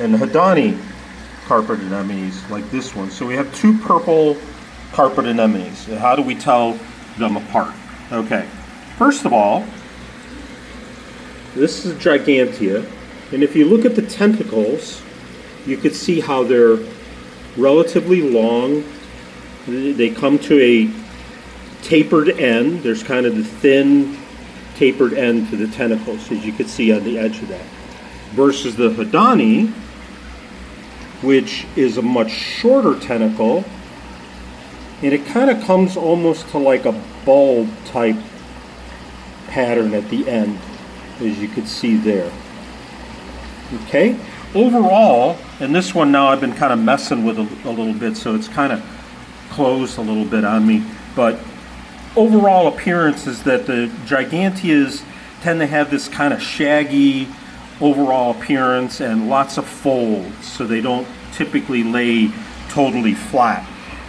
and the Haddoni carpet anemones like this one. So we have two purple carpet anemones. How do we tell them apart? Okay, first of all, this is Gigantea, and if you look at the tentacles, you could see how they're relatively long. They come to a tapered end. There's kind of the thin tapered end to the tentacles, as you could see on the edge of that. Versus the Haddoni, which is a much shorter tentacle, and it kind of comes almost to like a bulb type pattern at the end, as you could see there. Okay, overall, and this one now I've been kind of messing with a little bit, so it's kind of closed a little bit on me, but overall appearance is that the Giganteas tend to have this kind of shaggy overall appearance and lots of folds, so they don't typically lay totally flat.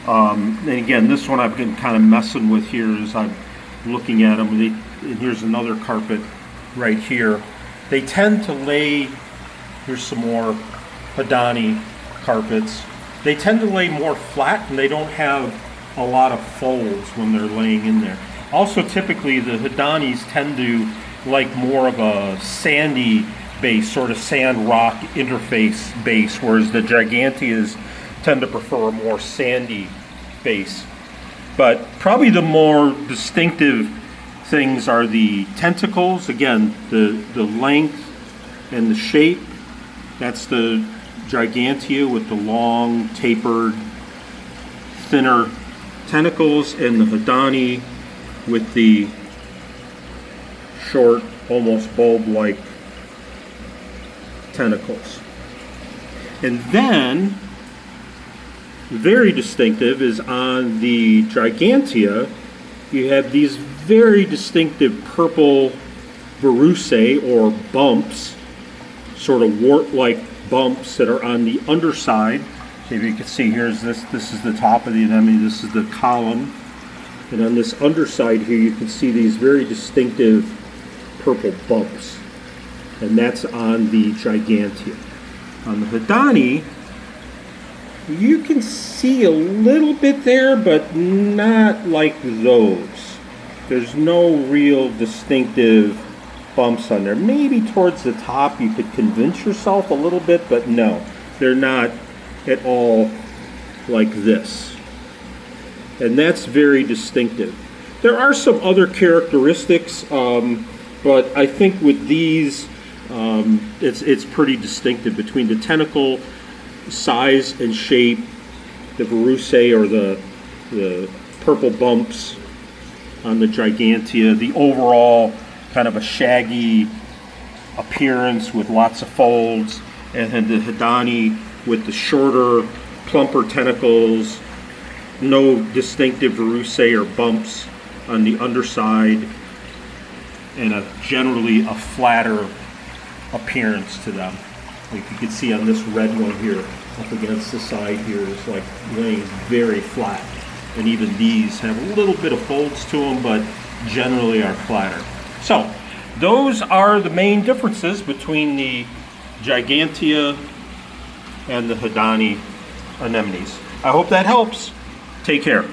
And again, this one I've been kind of messing with here as I'm looking at them. And here's another carpet right here. They tend to lay, here's some more Haddoni carpets. They tend to lay more flat, and they don't have a lot of folds when they're laying in there. Also, typically the Haddonis tend to like more of a sandy base, sort of sand rock interface base, whereas the Giganteas tend to prefer a more sandy base. But probably the more distinctive things are the tentacles. Again, the length and the shape. That's the Gigantea with the long, tapered, thinner tentacles, and the Haddoni with the short, almost bulb-like tentacles. And then, very distinctive is on the Gigantea, you have these very distinctive purple verrucae or bumps, sort of wart-like bumps that are on the underside. So if you can see, here's this is the top of the anemone, this is the column, and on this underside here you can see these very distinctive purple bumps, and that's on the Gigantea. On the Haddoni, you can see a little bit there, but not like those. There's no real distinctive bumps on there. Maybe towards the top you could convince yourself a little bit, but no, they're not at all like this. And that's very distinctive. There are some other characteristics, but I think with these, it's pretty distinctive between the tentacle size and shape, the verrucae or the purple bumps on the Gigantea, the overall kind of a shaggy appearance with lots of folds, and then the Haddoni with the shorter, plumper tentacles, no distinctive verrucae or bumps on the underside, and generally a flatter appearance to them. Like you can see on this red one here, up against the side here, is like laying very flat. And even these have a little bit of folds to them, but generally are flatter. So, those are the main differences between the Gigantea and the Haddoni anemones. I hope that helps. Take care.